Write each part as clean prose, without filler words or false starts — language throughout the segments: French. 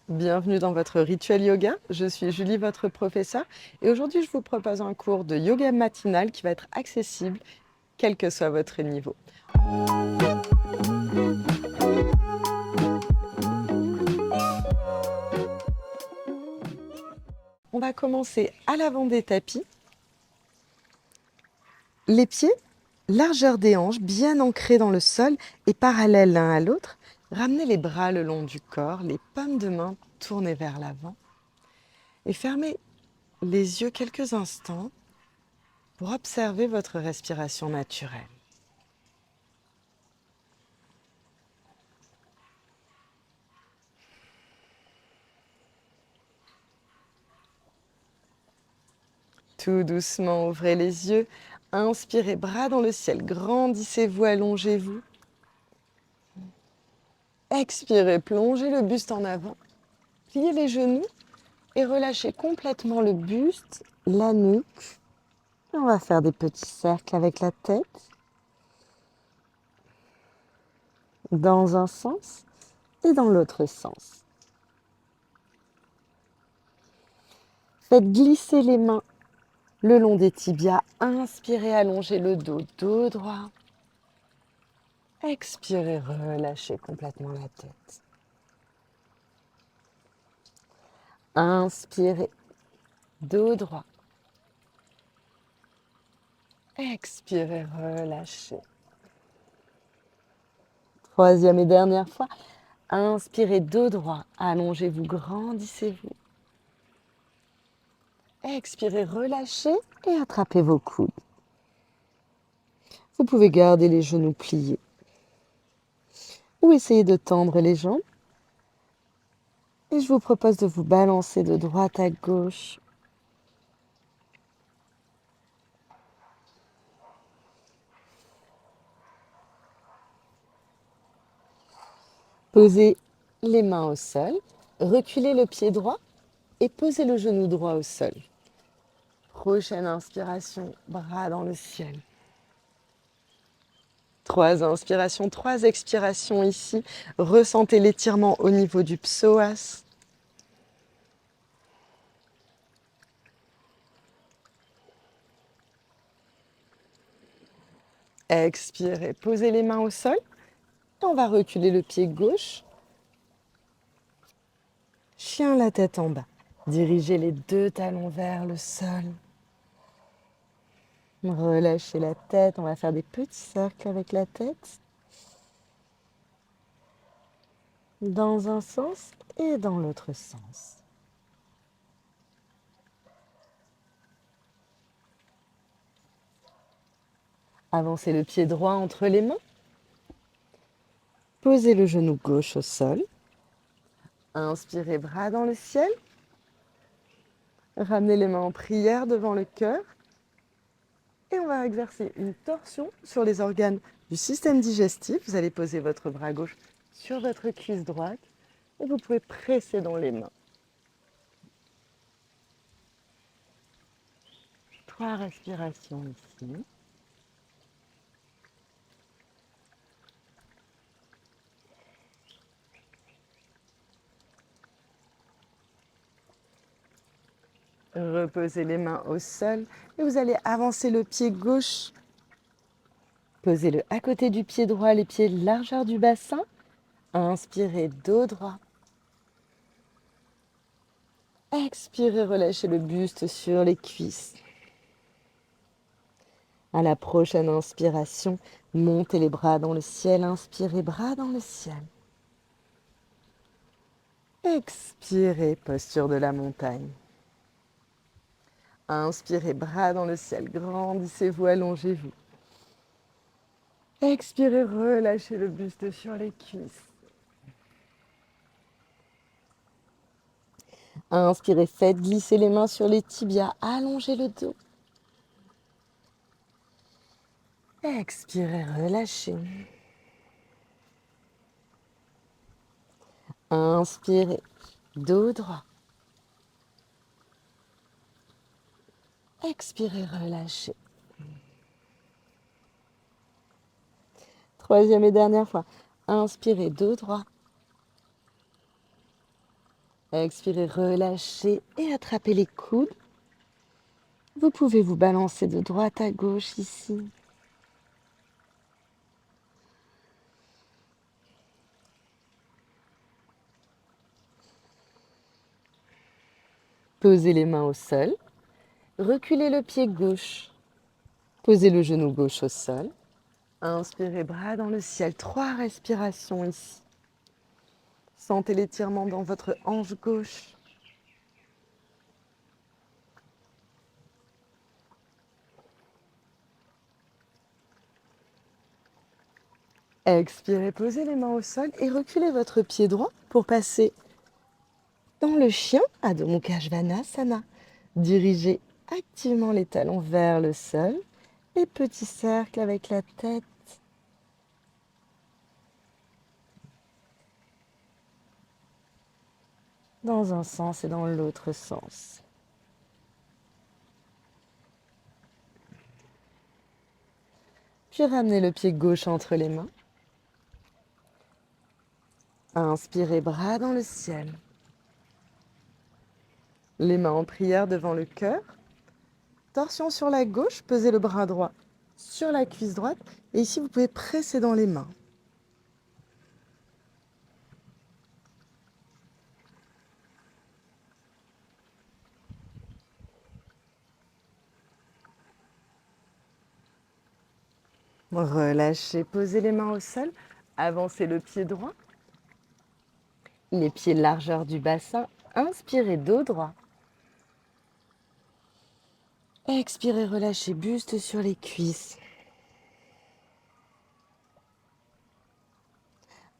Bienvenue dans votre rituel yoga. Je suis Julie, votre professeure, et aujourd'hui je vous propose un cours de yoga matinal qui va être accessible quel que soit votre niveau. On va commencer à l'avant des tapis. Les pieds, largeur des hanches, bien ancrés dans le sol et parallèles l'un à l'autre. Ramenez les bras le long du corps, les paumes de main tournées vers l'avant et fermez les yeux quelques instants pour observer votre respiration naturelle. Tout doucement, ouvrez les yeux. Inspirez, bras dans le ciel. Grandissez-vous, allongez-vous. Expirez, plongez le buste en avant. Pliez les genoux et relâchez complètement le buste, la nuque. Et on va faire des petits cercles avec la tête dans un sens et dans l'autre sens. Faites glisser les mains le long des tibias. Inspirez, allongez le dos, dos droit. Expirez, relâchez complètement la tête. Inspirez, dos droit. Expirez, relâchez. Troisième et dernière fois. Inspirez, dos droit. Allongez-vous, grandissez-vous. Expirez, relâchez et attrapez vos coudes. Vous pouvez garder les genoux pliés ou essayer de tendre les jambes. Et je vous propose de vous balancer de droite à gauche. Posez les mains au sol. Reculez le pied droit et posez le genou droit au sol. Prochaine inspiration, bras dans le ciel. 3 inspirations, 3 expirations ici. Ressentez l'étirement au niveau du psoas. Expirez, posez les mains au sol. Et on va reculer le pied gauche. Chien la tête en bas. Dirigez les 2 talons vers le sol. Relâchez la tête. On va faire des petits cercles avec la tête. Dans un sens et dans l'autre sens. Avancez le pied droit entre les mains. Posez le genou gauche au sol. Inspirez, bras dans le ciel. Ramenez les mains en prière devant le cœur. Et on va exercer une torsion sur les organes du système digestif. Vous allez poser votre bras gauche sur votre cuisse droite et vous pouvez presser dans les mains. 3 respirations ici. Reposez les mains au sol et vous allez avancer le pied gauche. Posez-le à côté du pied droit, les pieds largeur du bassin. Inspirez, dos droit. Expirez, relâchez le buste sur les cuisses. À la prochaine inspiration, montez les bras dans le ciel. Inspirez, bras dans le ciel. Expirez, posture de la montagne. Inspirez, bras dans le ciel. Grandissez-vous, allongez-vous. Expirez, relâchez le buste sur les cuisses. Inspirez, faites glisser les mains sur les tibias. Allongez le dos. Expirez, relâchez. Inspirez, dos droit. Expirez, relâchez. Troisième et dernière fois. Inspirez, dos droit. Expirez, relâchez et attrapez les coudes. Vous pouvez vous balancer de droite à gauche ici. Posez les mains au sol. Reculez le pied gauche. Posez le genou gauche au sol. Inspirez, bras dans le ciel. 3 respirations ici. Sentez l'étirement dans votre hanche gauche. Expirez, posez les mains au sol et reculez votre pied droit pour passer dans le chien, Adho Mukha Svanasana. Dirigez activement les talons vers le sol. Les petits cercles avec la tête. Dans un sens et dans l'autre sens. Puis ramenez le pied gauche entre les mains. Inspirez, bras dans le ciel. Les mains en prière devant le cœur. Torsion sur la gauche, pesez le bras droit sur la cuisse droite. Et ici, vous pouvez presser dans les mains. Relâchez, posez les mains au sol. Avancez le pied droit. Les pieds largeur du bassin. Inspirez, dos droit. Expirez, relâchez, buste sur les cuisses.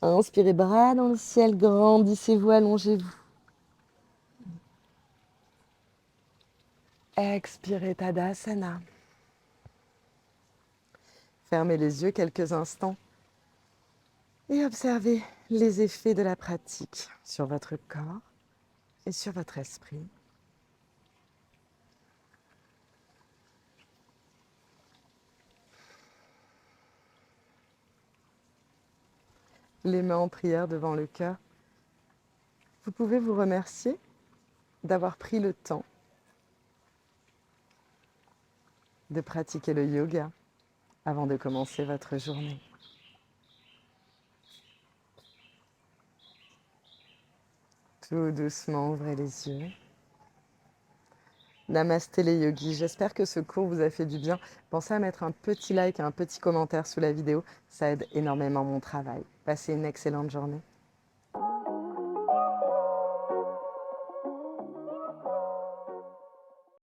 Inspirez, bras dans le ciel, grandissez-vous, allongez-vous. Expirez, Tadasana. Fermez les yeux quelques instants et observez les effets de la pratique sur votre corps et sur votre esprit. Les mains en prière devant le cœur. Vous pouvez vous remercier d'avoir pris le temps de pratiquer le yoga avant de commencer votre journée. Tout doucement, ouvrez les yeux. Namasté les yogis, j'espère que ce cours vous a fait du bien. Pensez à mettre un petit like et un petit commentaire sous la vidéo, ça aide énormément mon travail. Passez une excellente journée.